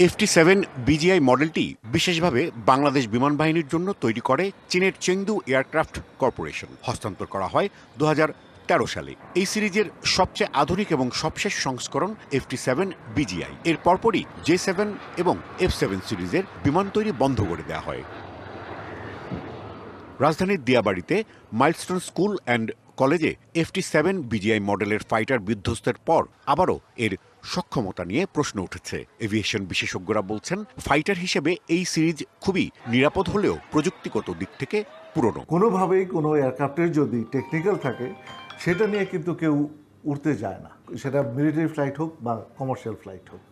FT7 BGI মডেলটি বিশেষভাবে বাংলাদেশ বিমান বাহিনীর জন্য তৈরি করে চীনের চেংদু এয়ারক্রাফট কর্পোরেশন। হস্তান্তর করা হয় 2013 সালে। এই সিরিজের সবচেয়ে আধুনিক এবং সবশেষ সংস্করণ FT7 বিজিআই। এর পরপরই J7 এবং F7 সিরিজের বিমান তৈরি বন্ধ করে দেওয়া হয়। রাজধানীর দিয়াবাড়িতে মাইলস্টোন স্কুল অ্যান্ড কলেজে FT7 বিজিআই মডেলের ফাইটার বিধ্বস্তের পর আবারও এর সক্ষমতা নিয়ে প্রশ্ন উঠেছে। এভিয়েশন বিশেষজ্ঞরা বলছেন, ফাইটার হিসেবে এই সিরিজ খুবই নিরাপদ হলেও প্রযুক্তিগত দিক থেকে পুরনো। কোনোভাবেই কোনো এয়ারক্রাফটের যদি টেকনিক্যাল থাকে সেটা নিয়ে কিন্তু কেউ উড়তে যায় না, সেটা মিলিটারি ফ্লাইট হোক বা কমার্শিয়াল ফ্লাইট হোক।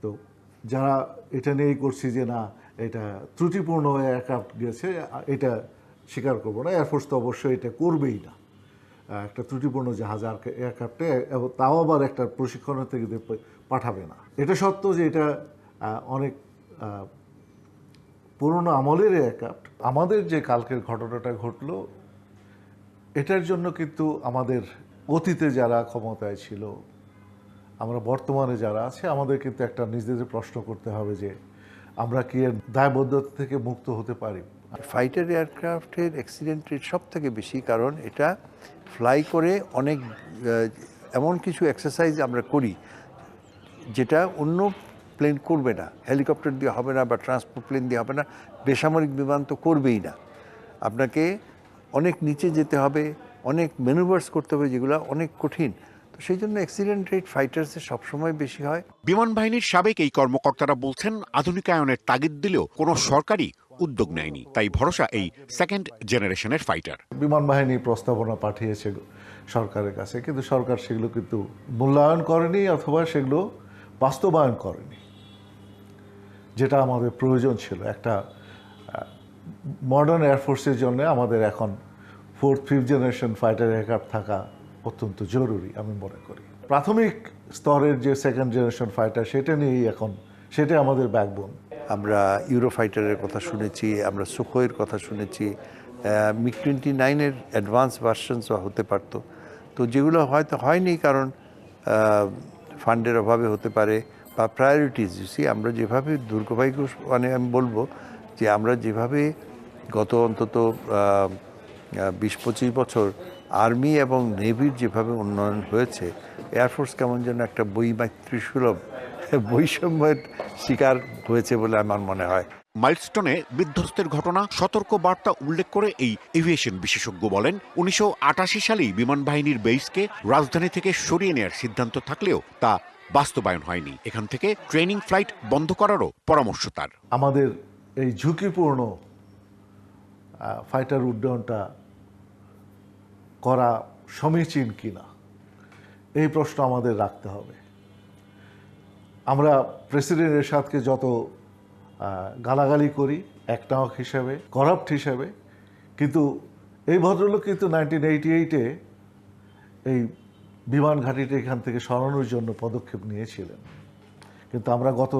তো যারা এটা নিয়েই করছি যে না এটা ত্রুটিপূর্ণ এয়ারক্রাফট গেছে, এটা স্বীকার করবো না। এয়ারফোর্স তো অবশ্যই এটা করবেই না, একটা ত্রুটিপূর্ণ জাহাজ এয়ারক্রাফটে, তাও আবার একটা প্রশিক্ষণের থেকে পাঠাবে না। এটা সত্য যে এটা অনেক পুরনো আমলের এয়ারক্রাফট। আমাদের যে কালকের ঘটনাটা ঘটলো এটার জন্য কিন্তু আমাদের অতীতে যারা ক্ষমতায় ছিল, আমরা বর্তমানে যারা আছে, আমাদের কিন্তু একটা নিজেদের প্রশ্ন করতে হবে যে আমরা কি এর দায়বদ্ধতা থেকে মুক্ত হতে পারি। ফাইটার এয়ারক্রাফটের অ্যাক্সিডেন্ট রেট সব থেকে বেশি, কারণ এটা ফ্লাই করে অনেক এমন কিছু এক্সারসাইজ আমরা করি যেটা অন্য প্লেন করবে না। হেলিকপ্টার দিয়ে হবে না বা ট্রান্সপোর্ট প্লেন দিয়ে হবে না, বেসামরিক বিমান তো করবেই না। আপনাকে অনেক নিচে যেতে হবে, অনেক ম্যানুভার্স করতে হবে, যেগুলো অনেক কঠিন। তো সেই জন্য অ্যাক্সিডেন্ট রেট ফাইটার্সের সবসময় বেশি হয়। বিমান বাহিনীর সাবেক এই কর্মকর্তারা বলছেন, আধুনিকায়নের তাগিদ দিলেও কোনো সরকারই উদ্যোগ নেয়নি। তাই ভরসা এই সেকেন্ড জেনারেশনের ফাইটার। বিমান বাহিনী প্রস্তাবনা পাঠিয়েছে সরকারের কাছে, কিন্তু সরকার সেগুলো কিন্তু মূল্যায়ন করেনি অথবা সেগুলো বাস্তবায়ন করেনি, যেটা আমাদের প্রয়োজন ছিল। একটা মডার্ন এয়ারফোর্সের জন্য আমাদের এখন 4th 5th generation fighter aircraft থাকা অত্যন্ত জরুরি আমি মনে করি। প্রাথমিক স্তরের যে সেকেন্ড জেনারেশন ফাইটার, সেটা নিয়েই এখন, সেটা আমাদের ব্যাকবোন। আমরা ইউরো ফাইটারের কথা শুনেছি, আমরা সুখোয়ের কথা শুনেছি, MiG-29-এর অ্যাডভান্স ভার্সনসও হতে পারতো। তো যেগুলো হয়তো হয়নি, কারণ ফান্ডের অভাবে হতে পারে বা প্রায়োরিটিস। আমরা যেভাবে দুর্ভাগ্য, মানে আমি বলবো যে আমরা যেভাবে গত অন্তত 20-25 বছর আর্মি এবং নেভির যেভাবে উন্নয়ন হয়েছে, এয়ারফোর্স কেমন যেন একটা বৈমাতৃসুলভ বৈষম্যের শিকার হয়েছে বলে আমার মনে হয়। মাইলস্টোনে বিধ্বস্তের ঘটনা সতর্ক বার্তা উল্লেখ করে এই এভিয়েশন বিশেষজ্ঞ বলেন, 1988 সালেই বিমান বাহিনীর বেসকে রাজধানী থেকে সরিয়ে নেওয়ার সিদ্ধান্ত থাকলেও তা বাস্তবায়ন হয়নি। এখান থেকে ট্রেনিং ফ্লাইট বন্ধ করারও পরামর্শ তার। আমাদের এই ঝুঁকিপূর্ণ ফাইটার উড্ডয়নটা করা সমীচীন কিনা এই প্রশ্ন আমাদের রাখতে হবে। আমরা প্রেসিডেন্ট এরশাদকে যত গালাগালি করি একনায়ক হিসেবে, করাপ্ট হিসেবে, কিন্তু এই ভদ্রলোক কিন্তু 1988-এ এই বিমান ঘাঁটিটা এখান থেকে সরানোর জন্য পদক্ষেপ নিয়েছিলেন। কিন্তু আমরা গত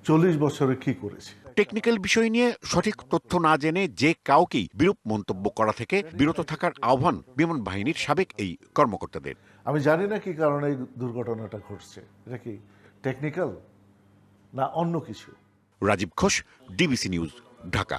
40 বছরে কি করেছি? টেকনিক্যাল বিষয় নিয়ে সঠিক তথ্য না জেনে যে কাউকেই বিরূপ মন্তব্য করা থেকে বিরত থাকার আহ্বান বিমান বাহিনীর সাবেক এই কর্মকর্তাদের। আমি জানি না কি কারণে এই দুর্ঘটনাটা ঘটছে, এটা কি টেকনিক্যাল না অন্য কিছু। Rajib Ghosh, DBC news, Dhaka.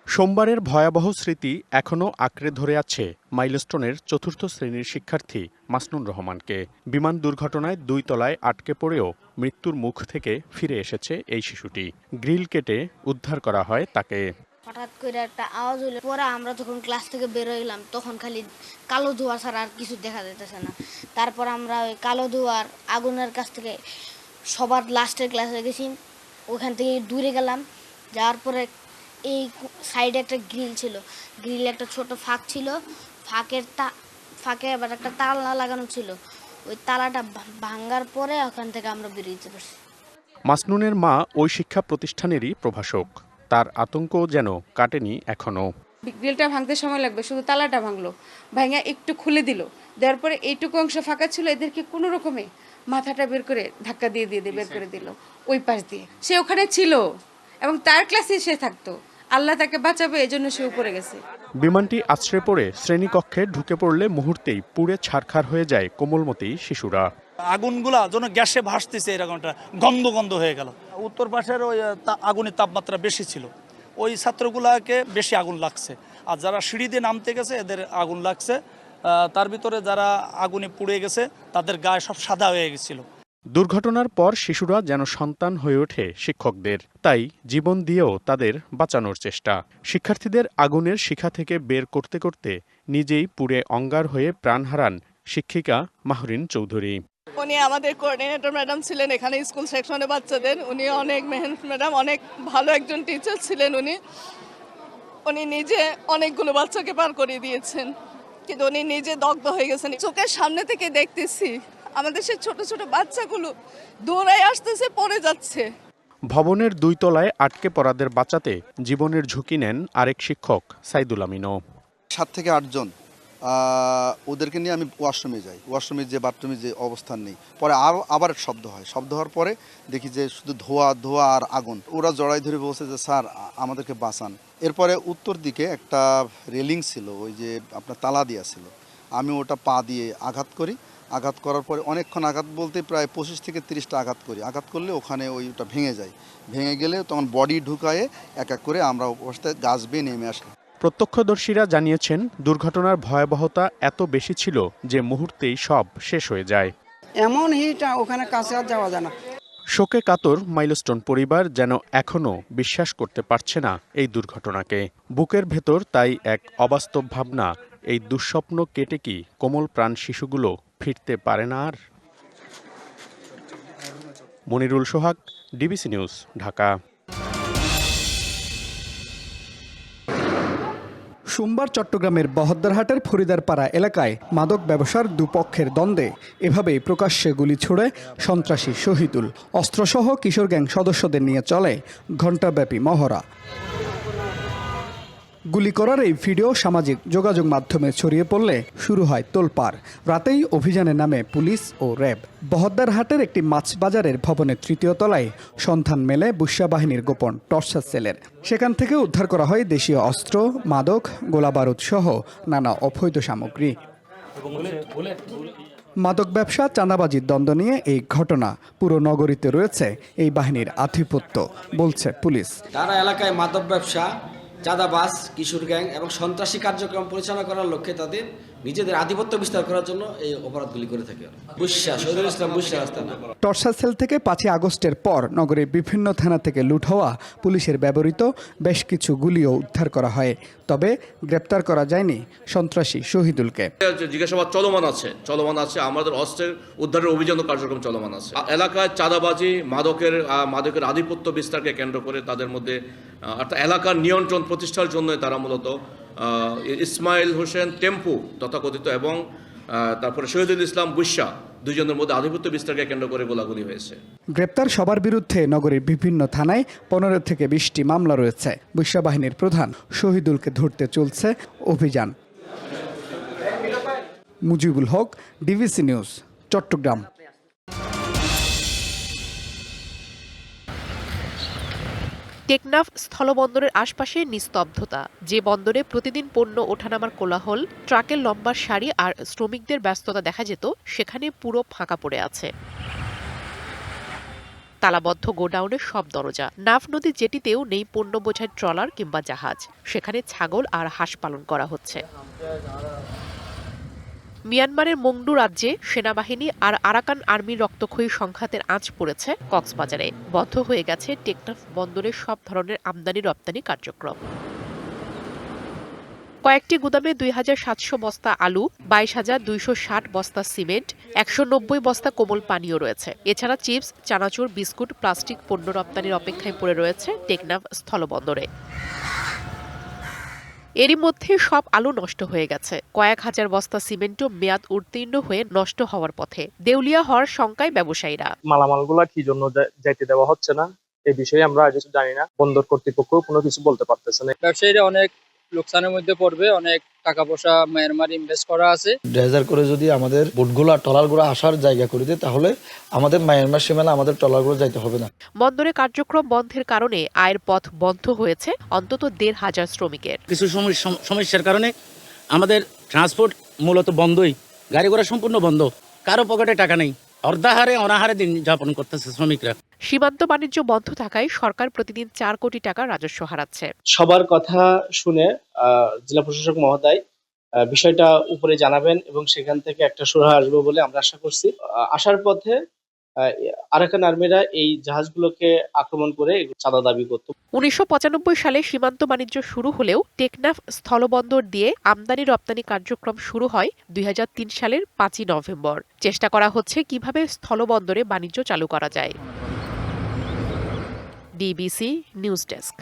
সোমবারের ভয়াবহ স্মৃতি এখনও আঁকড়ে ধরে আছে মাইলস্টোনের 4র্থ শ্রেণীর শিক্ষার্থী মাসনুন রহমানকে। বিমান দুর্ঘটনায় 2 তলায় আটকে পড়েও মৃত্যুর মুখ থেকে ফিরে এসেছে এই শিশুটি। গ্রিল কেটে উদ্ধার করা হয় তাকে। হঠাৎ করে একটা আওয়াজ হলো, পরে আমরা যখন ক্লাস থেকে বের হইলাম তখন খালি কালো ধোঁয়া ছাড়া আর কিছু দেখা যেতেছে না। তারপর আমরা ওই কালো ধোঁয়ার আগুনের কাছ থেকে সবার লাস্টের ক্লাসে গেছি, ওখান থেকে দূরে গেলাম। যাওয়ার পরে এই সাইডে একটা গ্রিল ছিল, গ্রিলে একটা ছোট ফাঁক ছিল, ফাঁকে আবার একটা তালা লাগানো ছিল। ওই তালাটা ভাঙার পরে ওখান থেকে আমরা বেরিয়ে পারছি। মাসনুনের মা ওই শিক্ষা প্রতিষ্ঠানেরই প্রভাষক। তার আতঙ্ক যেন কাটেনি এখনো। গ্রিলটা ভাঙতে সময় লাগবে, শুধু তালাটা ভাঙলো, ভাঙা একটু খুলে দিল, দেওয়ার পরে এইটুকু অংশ ফাঁকা ছিল, এদেরকে কোনো রকমে মাথাটা বের করে ধাক্কা দিয়ে বের করে দিল ওই পাশ দিয়ে। সে ওখানে ছিল এবং তার ক্লাসে সে থাকতো, আল্লাহ তাকে বাঁচাবে, এই জন্য সে উপরে গেছে। বিমানটি আছড়ে পড়ে শ্রেণীকক্ষে ঢুকে পড়লে মুহূর্তেই পুড়ে ছারখার হয়ে যায় কোমলমতি শিশুরা। আগুনগুলা যেন গ্যাসে ভাসতেছে, এরকমটা গন্ধ গন্ধ হয়ে গেল। উত্তর পাশের ওই আগুনের তাপমাত্রা বেশি ছিল, ওই ছাত্রগুলাকে বেশি আগুন লাগছে। আর যারা সিঁড়ি দিয়ে নামতে গেছে এদের আগুন লাগছে। তার ভিতরে যারা আগুনে পুড়ে গেছে তাদের গায়ে সব সাদা হয়ে গেছিল। দুর্ঘটনার পর শিশুরা যেন সন্তান হয়ে ওঠে শিক্ষকদের, তাই জীবন দিয়েও তাদের বাঁচানোর চেষ্টা। শিক্ষার্থীদের আগুনের শিখা থেকে বের করতে করতে নিজেই পুড়ে অঙ্গার হয়ে প্রাণ হারান শিক্ষিকা মাহরিন চৌধুরী। উনি আমাদের কোঅর্ডিনেটর ম্যাডাম ছিলেন এখানে স্কুল সেকশনে বাচ্চাদের। উনি অনেক মেহনত ম্যাডাম, অনেক ভালো একজন টিচার ছিলেন। উনি নিজে অনেকগুলো বাচ্চাকে পার করে দিয়েছেন, কিন্তু উনি নিজে দগ্ধ হয়ে গেছেন। চোখের সামনে থেকে দেখতেছি আমাদের সেই ছোট ছোট বাচ্চাগুলো দৌড়ায় আসতেছে, পড়ে যাচ্ছে। ভবনের 2 তলায় আটকে পড়াদের বাঁচাতে জীবনের ঝুঁকি নেন আরেক শিক্ষক সাইদুল আমিনও। 7 থেকে 8 জন ওদেরকে নিয়ে আমি ওয়াশরুমে যাই। ওয়াশরুমে যে বাথরুমে যে অবস্থান নেই, পরে আবার শব্দ হয়। শব্দ হওয়ার পরে দেখি যে শুধু ধোঁয়া আর আগুন। ওরা জড়াই ধরে বলছে যে স্যার আমাদেরকে বাঁচান। এরপরে উত্তর দিকে একটা রেলিং ছিল, ওই যে আপনার তালা দেওয়া ছিল। আমি ওটা পা দিয়ে আঘাত করি। আঘাত করার পরে অনেকক্ষণ আঘাত বলতে প্রায় 25 থেকে 30টা আঘাত করি। আঘাত করলে ওখানে ওইটা ভেঙে যায়। ভেঙে গেলে তখন বডি ঢুকায়ে এক এক করে আমরা অবস্থায় গাছ বেয়ে নেমে আসি। প্রত্যক্ষদর্শীরা জানিয়েছেন দুর্ঘটনার ভয়াবহতা এত বেশি ছিল যে মুহূর্তেই সব শেষ হয়ে যায়। এমন হিট ওখানে কাছে আর যাওয়া যায় না। শোকে কাতর মাইলস্টোন পরিবার যেন এখনও বিশ্বাস করতে পারছে না এই দুর্ঘটনাকে। বুকের ভেতর তাই এক অবাস্তব ভাবনা, এই দুঃস্বপ্ন কেটে কি কোমল প্রাণ শিশুগুলো ফিরতে পারে না আর? মনিরুল সোহাগ, ডিবিসি নিউজ, ঢাকা। সোমবার চট্টগ্রামের বহদ্দারহাটের ফরিদারপাড়া এলাকায় মাদক ব্যবসার দুপক্ষের দ্বন্দ্বে এভাবেই প্রকাশ্যে গুলি ছুড়ে সন্ত্রাসী শহীদুল। অস্ত্রসহ কিশোর গ্যাং সদস্যদের নিয়ে চলে ঘণ্টাব্যাপী মহড়া। গুলি করার এই ভিডিও সামাজিক যোগাযোগ মাধ্যমে ছড়িয়ে পড়লে শুরু হয় তোলপাড়। রাতেই অভিযানে নামে পুলিশ ও র্যাব। বহদ্দারহাটের একটি মাছ বাজারের ভবনের 3য় তলায় সন্ধান মেলে বুশরা বাহিনীর গোপন টর্চার সেলের। সেখান থেকে উদ্ধার করা হয় দেশীয় অস্ত্র, মাদক, গোলাবারুদ সহ নানা অবৈধ সামগ্রী। মাদক ব্যবসা, চাঁদাবাজির দ্বন্দ্ব নিয়ে এই ঘটনা। পুরো নগরীতে রয়েছে এই বাহিনীর আধিপত্য, বলছে পুলিশ। তারা এলাকায় মাদক ব্যবসা, চাঁদাবাজ, কিশোর গ্যাং এবং সন্ত্রাসী কার্যক্রম পরিচালনা করার লক্ষ্যে তাদের নিজেদের আধিপত্য বিস্তার করার জন্য এই অপরাধগুলি করে থাকে। শহীদুল ইসলাম বুশরা আস্তানা। টর্চার সেল থেকে 5 আগস্টের পর নগরের বিভিন্ন থানা থেকে লুট হওয়া পুলিশের ব্যবহৃত বেশ কিছু গুলিও উদ্ধার করা হয়। তবে গ্রেপ্তার করা যায়নি সন্ত্রাসী শহীদুলকে। জিজ্ঞাসাবাদ চলমান আছে। আমাদের অস্ত্রের উদ্ধারের অভিযান কার্যক্রম চলমান আছে। এলাকায় চাঁদাবাজি, মাদকের আধিপত্য বিস্তারকে কেন্দ্র করে তাদের মধ্যে অর্থাৎ এলাকার নিয়ন্ত্রণ প্রতিষ্ঠার জন্য তারা মূলত ইসমাইল হোসেন টেম্পু তথাকথিত এবং তারপরে শহীদুল ইসলাম বুশরা, দুজনের মধ্যে আধিপত্য বিস্তারকে কেন্দ্র করে গোলাগুলি হয়েছে। গ্রেপ্তার সবার বিরুদ্ধে নগরীর বিভিন্ন থানায় 15 থেকে 20টি মামলা রয়েছে। বুশরা বাহিনীর প্রধান শহীদুলকে ধরতে চলছে অভিযান। Mujibul Haque, DBC news, Chittagong. টেকনাফ স্থলবন্দরের আশপাশে নিস্তব্ধতা। যে বন্দরে প্রতিদিন পণ্য ওঠানামার কোলাহল, ট্রাকের লম্বা সারি আর শ্রমিকদের ব্যস্ততা দেখা যেত, সেখানে পুরো ফাঁকা পড়ে আছে। তালাবদ্ধ গোডাউনের সব দরজা। নাফ নদী জেটিতেও নেই পণ্য বোঝাই ট্রলার কিংবা জাহাজ। সেখানে ছাগল আর হাঁস পালন করা হচ্ছে। মিয়ানমারের মংডু রাজ্যে সেনাবাহিনী আর আরাকান আর্মির রক্তক্ষয়ী সংঘাতের আঁচ পড়েছে কক্সবাজারে। বন্ধ হয়ে গেছে টেকনাফ বন্দরের সব ধরনের আমদানি রপ্তানি কার্যক্রম। কয়েকটি গুদামে 2700 বস্তা আলু, 22,260 বস্তা সিমেন্ট, 190 বস্তা কোমল পানীয় রয়েছে। এছাড়া চিপস, চানাচুর, বিস্কুট, প্লাস্টিক পণ্য রপ্তানির অপেক্ষায় পড়ে রয়েছে টেকনাফ স্থলবন্দরে। এরই মধ্যে সব আলু নষ্ট হয়ে গেছে। কয়েক হাজার বস্তা সিমেন্টও মেয়াদ উত্তীর্ণ হয়ে নষ্ট হওয়ার পথে। দেউলিয়া হওয়ার শঙ্কায় ব্যবসায়ীরা। মালামালগুলা কি জন্য যাইতে দেওয়া হচ্ছে না, এই বিষয়ে আমরা কিছু জানি না। বন্দর কর্তৃপক্ষ কোনো কিছু বলতে পারতেছে না। ব্যবসায়ীরা অনেক লোকসানের মধ্যে পড়বে। অনেক টাকা পয়সা মায়ানমার ইনভেস্ট করা আছে। ড্রেজার করে যদি আমাদের বোটগুলো ট্রলারগুলো আসার জায়গা করে দেয়, তাহলে আমাদের মায়ানমার সীমানা আমাদের ট্রলারগুলো যাইতে হবে না। বন্দরে কার্যক্রম বন্ধের কারণে আয়ের পথ বন্ধ হয়েছে অন্তত 1,500 শ্রমিকের। কিছু সমস্যার কারণে আমাদের ট্রান্সপোর্ট মূলত বন্ধই, গাড়ি ঘোড়া সম্পূর্ণ বন্ধ, কারো পকেটে টাকা নেই, অর্ধাহারে অনাহারে দিন যাপন করতেছে শ্রমিকরা। সীমান্ত বাণিজ্য বন্ধ থাকায় সরকার প্রতিদিন 4 কোটি টাকা রাজস্ব হারাচ্ছে। সবার কথা শুনে জেলা প্রশাসক মহোদয় বিষয়টা উপরে জানাবেন এবং সেখান থেকে একটা সুরাহা আসবে বলে আমরা আশা করছি। আসার পথে আরাকান আর্মিরা এই জাহাজগুলোকে আক্রমণ করে চাঁদা দাবি করত। 1995 সালে সীমান্ত বাণিজ্য শুরু হলেও টেকনাফ স্থলবন্দর দিয়ে আমদানি রপ্তানি কার্যক্রম শুরু হয় 2003 সালের 5ই নভেম্বর। চেষ্টা করা হচ্ছে কিভাবে স্থলবন্দরে বাণিজ্য চালু করা যায়। DBC news desk.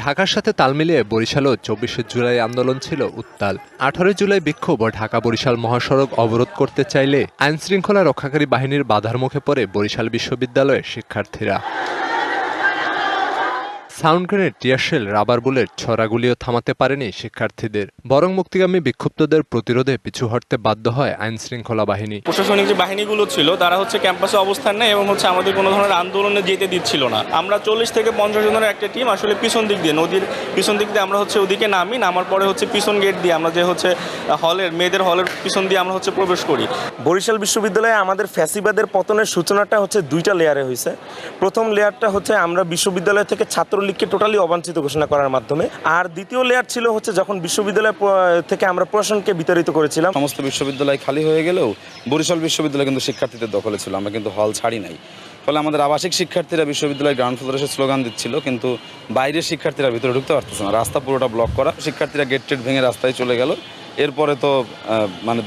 ঢাকার সাথে তাল মিলিয়ে বরিশালেও 24শে জুলাই আন্দোলন ছিল উত্তাল। 18 জুলাই বিক্ষোভ ও ঢাকা বরিশাল মহাসড়ক অবরোধ করতে চাইলে আইনশৃঙ্খলা রক্ষাকারী বাহিনীর বাধার মুখে পড়ে বরিশাল বিশ্ববিদ্যালয়ের শিক্ষার্থীরা। Sound grenade, tear shell, rubber bullet, ছড়াগুলিও থামাতে পারেনি শিক্ষার্থীদের, বরং মুক্তিগামী বিক্ষুব্ধদের প্রতিরোধে পিছু হটতে বাধ্য হয় আইনশৃঙ্খলা বাহিনী। প্রশাসনিক যে বাহিনীগুলো ছিল তারা ক্যাম্পাসে অবস্থান নেয় এবং আমাদের কোনো ধরনের আন্দোলনে যেতে দিচ্ছিল না। আমরা 40 থেকে 50 জনের একটা টিম আসলে পিছন দিক দিয়ে, নদীর পিছন দিক দিয়ে আমরা ওদিকে নামার পরে পিছন গেট দিয়ে আমরা যে হলের মেয়েদের হলের পিছন দিয়ে আমরা প্রবেশ করি। বরিশাল বিশ্ববিদ্যালয়ে আমাদের ফ্যাসিবাদের পতনের সূচনাটা 2টা লেয়ারে হয়েছে। প্রথম লেয়ারটা আমরা বিশ্ববিদ্যালয় থেকে ছাত্রলীগকে টোটালি অবাঞ্ছিত ঘোষণা করার মাধ্যমে, আর দ্বিতীয় লেয়ার ছিল যখন বিশ্ববিদ্যালয় থেকে আমরা প্রশাসনকে বিতাড়িত করেছিলাম। সমস্ত বিশ্ববিদ্যালয় খালি হয়ে গেলেও বরিশাল বিশ্ববিদ্যালয় কিন্তু শিক্ষার্থীদের দখলে ছিল, আমরা কিন্তু হল ছাড়ি নাই। ফলে আমাদের আবাসিক শিক্ষার্থীরা বিশ্ববিদ্যালয়ের গ্রাউন্ড ফ্লোরে এসে স্লোগান দিচ্ছিল, কিন্তু বাইরের শিক্ষার্থীরা ভিতরে ঢুকতে পারতেছে না, রাস্তা পুরোটা ব্লক করা। শিক্ষার্থীরা গেট টেট ভেঙে রাস্তায় চলে গেল। এরপরে তো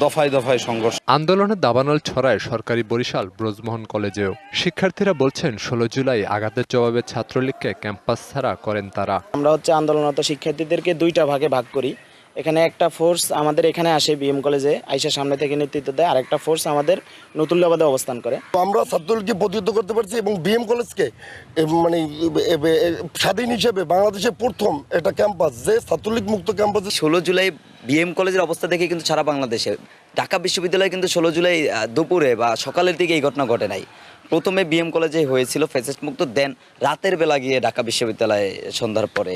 দফায় দফায় সংঘর্ষ। আন্দোলনের দাবানল ছড়ায় সরকারি বরিশাল ব্রজমোহন কলেজেও। শিক্ষার্থীরা বলছেন 16 জুলাই আঘাতের জবাবে ছাত্রলীগকে ক্যাম্পাস ছাড়া করেন তারা। আমরা আন্দোলনরত শিক্ষার্থীদেরকে 2টা ভাগে ভাগ করি। এখানে একটা ফোর্স আমাদের এখানে আসে বিএম কলেজে, আইসা সামনে থেকে নেতৃত্ব দেয়, আর একটা ফোর্স আমাদের নতুল্লাবাদে অবস্থান করে। আমরা ছাত্রলীগকে প্রতিহত করতে পারছি এবং বিএম কলেজকে স্বাধীন হিসেবে বাংলাদেশের প্রথম একটা ক্যাম্পাস, যে ছাত্রলীগ মুক্ত ক্যাম্পাস। 16 জুলাই বিএম কলেজের অবস্থা দেখে কিন্তু সারা বাংলাদেশে, ঢাকা বিশ্ববিদ্যালয়ে কিন্তু 16 জুলাই দুপুরে বা সকালের দিকে এই ঘটনা ঘটে নাই। প্রথমে বিএম কলেজে হয়েছিল ফ্যাসিস্ট মুক্ত, দেন রাতের বেলা গিয়ে ঢাকা বিশ্ববিদ্যালয়ে সন্ধ্যার পরে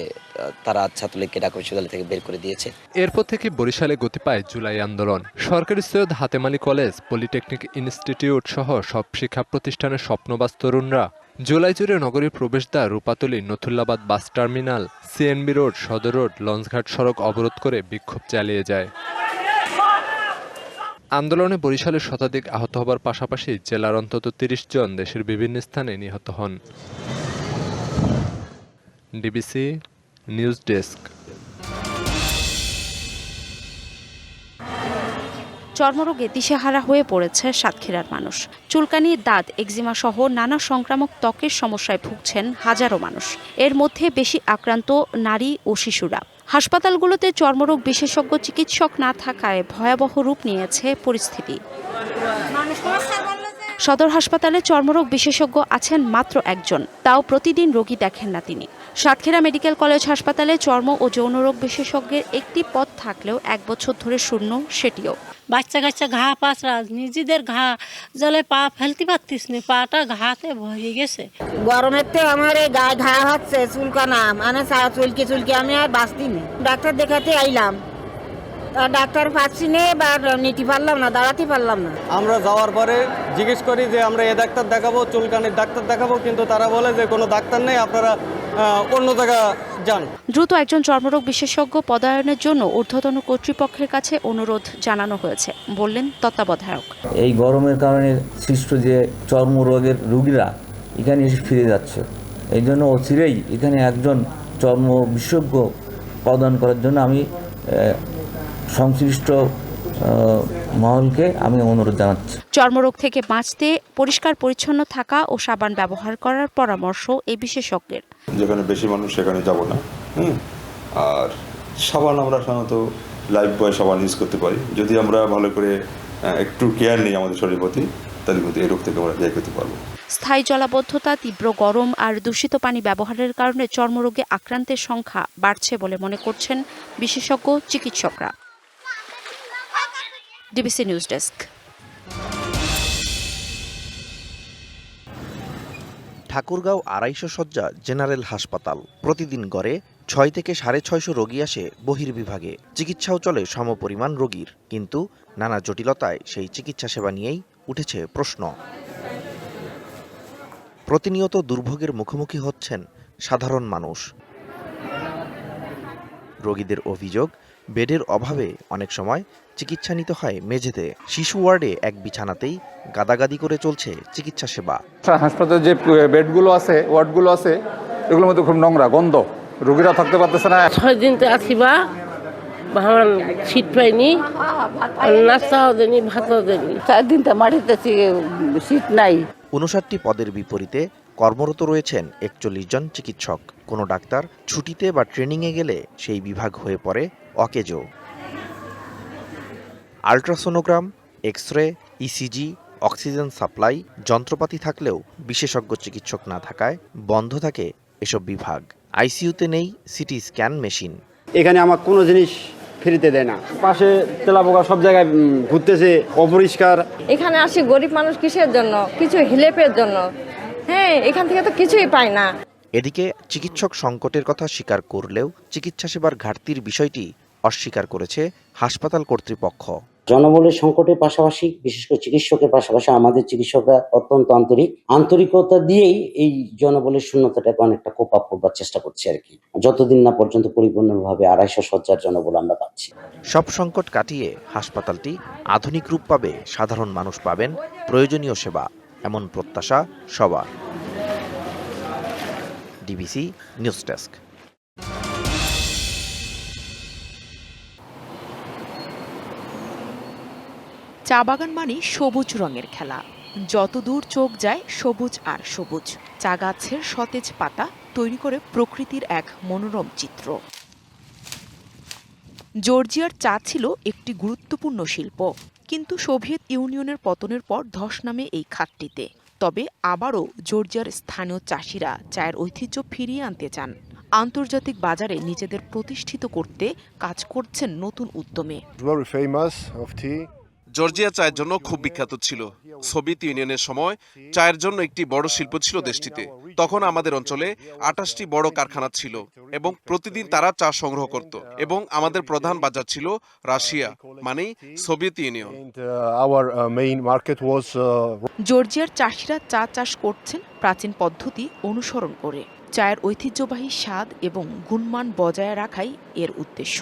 তারা ছাত্রলীগকে ঢাকা বিশ্ববিদ্যালয় থেকে বের করে দিয়েছে। এরপর থেকে বরিশালে গতি পায় জুলাই আন্দোলন। সরকারি Syed Hatem Ali college, polytechnic institute সহ সব শিক্ষা প্রতিষ্ঠানের স্বপ্নবাজ তরুণরা জুলাই জুড়ে নগরীর প্রবেশদ্বার, Rupatali, Nathullabad bus terminal, CNB road, সদর রোড, লঞ্চঘাট সড়ক অবরোধ করে বিক্ষোভ চালিয়ে যায়। আন্দোলনে বরিশালের শতাধিক আহত হবার পাশাপাশি জেলার অন্তত 30 জন দেশের বিভিন্ন স্থানে নিহত হন। DBC news desk. চর্মরোগে দিশেহারা হয়ে পড়েছে সাতক্ষীরার মানুষ। চুলকানি, দাঁত, এক্সিমা সহ নানা সংক্রামক ত্বকের সমস্যায় ভুগছেন হাজারো মানুষ। এর মধ্যে বেশি আক্রান্ত নারী ও শিশুরা। হাসপাতালগুলোতে চর্মরোগ বিশেষজ্ঞ চিকিৎসক না থাকায় ভয়াবহ রূপ নিয়েছে পরিস্থিতি। সদর হাসপাতালে চর্মরোগ বিশেষজ্ঞ আছেন মাত্র একজন, তাও প্রতিদিন রোগী দেখেন না তিনি। সাতক্ষীরা মেডিকেল কলেজ হাসপাতালে চর্ম ও যৌনরোগ বিশেষজ্ঞের একটি পদ থাকলেও 1 বছর ধরে শূন্য সেটিও। বাচ্চা কাচ্চা ঘা পাচরা, নিজেদের ঘা জলে পা ফেলতে পারতিস না, পাটা ঘাতে ভরে গেছে। গরমের তো আমার এই গায়ে ঘা হচ্ছে, চুলকানা চুলকে আমি আর বাঁচতি না। ডাক্তার দেখাতে আইলাম, ডাক্তার পাচ্ছি না বা নিতে পারলাম না, দাঁড়াতে পারলাম না। আমরা যাওয়ার পরে জিজ্ঞেস করি যে আমরা এ ডাক্তার দেখাবো, চুলকানির ডাক্তার দেখাবো, কিন্তু তারা বলে যে কোনো ডাক্তার নেই, আপনারা অন্য জায়গা যান। দ্রুত একজন চর্মরোগ বিশেষজ্ঞ পদায়নের জন্য ঊর্ধ্বতন কর্তৃপক্ষের কাছে অনুরোধ জানানো হয়েছে, বললেন তত্ত্বাবধায়ক। এই গরমের কারণে সৃষ্ট যে চর্মরোগের রোগীরা এখানে এসে ফিরে যাচ্ছে, এই জন্য অচিরেই এখানে একজন চর্ম বিশেষজ্ঞ প্রদান করার জন্য আমি সংশ্লিষ্ট মহলকে আমি অনুরোধ জানাচ্ছি। চর্মরোগ থেকে বাঁচতে পরিষ্কার পরিচ্ছন্ন থাকা ও সাবান ব্যবহার করার পরামর্শ এই বিশেষজ্ঞের। যেখানে বেশি মানুষ সেখানে যাব না। আর সাবান আমরা সাধারণত লাইফ বয় সাবান ইউজ করতে পারি। যদি আমরা ভালো করে একটু কেয়ার নিই আমাদের শরীরের প্রতি, তাহলে কিন্তু এই রোগ থেকে আমরা জয় করতে পারবো। স্থায়ী জলাবদ্ধতা, তীব্র গরম আর দূষিত পানি ব্যবহারের কারণে চর্মরোগে আক্রান্তের সংখ্যা বাড়ছে বলে মনে করছেন বিশেষজ্ঞ চিকিৎসকরা। DBC news desk. ঠাকুরগাঁও ২৫০ শয্যা জেনারেল হাসপাতাল। প্রতিদিন গড়ে ৬ থেকে ৬৫০ রোগী আসে বহির্বিভাগে। চিকিৎসাও চলে সমপরিমাণ রোগীর, কিন্তু নানা জটিলতায় সেই চিকিৎসা সেবা নিয়েই উঠেছে প্রশ্ন। প্রতিনিয়ত দুর্ভোগের মুখোমুখি হচ্ছেন সাধারণ মানুষ। রোগীদের অভিযোগ, বেডের অভাবে অনেক সময় চিকিৎসা নিতে হয় মেঝেতে। শিশু ওয়ার্ডে এক বিছানাতেই গাদাগাদি করে চলছে চিকিৎসা সেবা। হাসপাতালে যে বেডগুলো আছে, ওয়ার্ডগুলো আছে, এগুলোর মধ্যে খুব নোংরা গন্ধ, রোগীরা থাকতে পারতেছে না। 6 দিন তো আছি বা আমার শীত পাইনি, নাস্তাও দেনি, ভাতও দেনি। 4 দিন তো মাটিতে শীত নাই। 59টি পদের বিপরীতে কর্মরত রয়েছেন 41 জন চিকিৎসক। কোনো ডাক্তার ছুটিতে বা ট্রেনিংয়ে গেলে সেই বিভাগ হয়ে পড়ে অকেজো। Ultrasonogram, x-ray, ECG, oxygen supply যন্ত্রপাতি থাকলেও বিশেষজ্ঞ চিকিৎসক না থাকায় বন্ধ থাকে এসব বিভাগ। আইসিইউতে নেই সিটি স্ক্যান মেশিন। এখানে আমার কোনো জিনিস ফ্রিতে দেয় না। পাশে তেলাপোকা সব জায়গায় ঘুরতেছে, অপরিষ্কার। এখানে আসি গরিব মানুষ কিসের জন্য? কিছু হেল্পের জন্য। হ্যাঁ, এখান থেকে তো কিছুই পাই না। এদিকে চিকিৎসক সংকটের কথা স্বীকার করলেও চিকিৎসা সেবার ঘাটতির বিষয়টি অস্বীকার করেছে হাসপাতাল কর্তৃপক্ষ। জনবলের সংকটের পাশাপাশি, বিশেষ করে চিকিৎসকের পাশাপাশি আমাদের চিকিৎসকরা অত্যন্ত আন্তরিকতা দিয়েই এই জনবলের শূন্যতাটাকে অনেকটা কোপ আপ করবার চেষ্টা করছে আর কি, যতদিন না পর্যন্ত পরিপূর্ণভাবে ২৫০ শয্যার জনবল আমরা পাচ্ছি। সব সংকট কাটিয়ে হাসপাতালটি আধুনিক রূপ পাবে, সাধারণ মানুষ পাবেন প্রয়োজনীয় সেবা, এমন প্রত্যাশা সবার। DBC news desk. চা বাগান মানে সবুজ রঙের খেলা। যতদূর চোখ যায় সবুজ আর সবুজ। চা গাছের সতেজ পাতা তৈরি করে প্রকৃতির এক মনোরম চিত্র। জর্জিয়ার চা ছিল একটি গুরুত্বপূর্ণ শিল্প, কিন্তু সোভিয়েত ইউনিয়নের পতনের পর ধস নামে এই খাতটিতে। তবে আবারও জর্জিয়ার স্থানীয় চাষিরা চায়ের ঐতিহ্য ফিরিয়ে আনতে চান। আন্তর্জাতিক বাজারে নিজেদের প্রতিষ্ঠিত করতে কাজ করছেন নতুন উদ্যমে। জর্জিয়া চায়ের জন্য খুব বিখ্যাত ছিল। সোভিয়েত ইউনিয়নের সময় চায়ের জন্য একটি বড় শিল্প ছিল দেশটিতে। তখন আমাদের অঞ্চলে 28টি বড় কারখানা ছিল এবং প্রতিদিন তারা চা সংগ্রহ করত, এবং আমাদের প্রধান বাজার ছিল রাশিয়া, মানে সোভিয়েত ইউনিয়ন। জর্জিয়ার চাষিরা চা চাষ করছেন প্রাচীন পদ্ধতি অনুসরণ করে। চায়ের ঐতিহ্যবাহী স্বাদ এবং গুণমান বজায় রাখাই এর উদ্দেশ্য।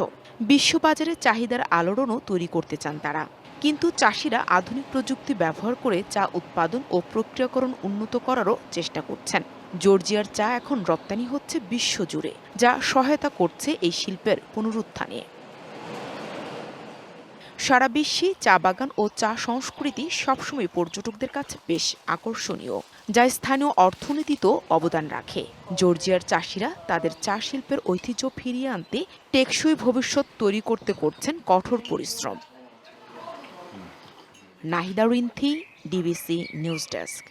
বিশ্ববাজারে চাহিদার আলোড়নও তৈরি করতে চান তারা। কিন্তু চাষিরা আধুনিক প্রযুক্তি ব্যবহার করে চা উৎপাদন ও প্রক্রিয়াকরণ উন্নত করারও চেষ্টা করছেন। জর্জিয়ার চা এখন রপ্তানি হচ্ছে বিশ্বজুড়ে, যা সহায়তা করছে এই শিল্পের পুনরুত্থানে। সারা বিশ্বে চা বাগান ও চা সংস্কৃতি সবসময় পর্যটকদের কাছে বেশ আকর্ষণীয়, যা স্থানীয় অর্থনীতিতেও অবদান রাখে। জর্জিয়ার চাষিরা তাদের চা শিল্পের ঐতিহ্য ফিরিয়ে আনতে টেকসই ভবিষ্যৎ তৈরি করছেন কঠোর পরিশ্রম। Nahida Rinthi, DBC news desk.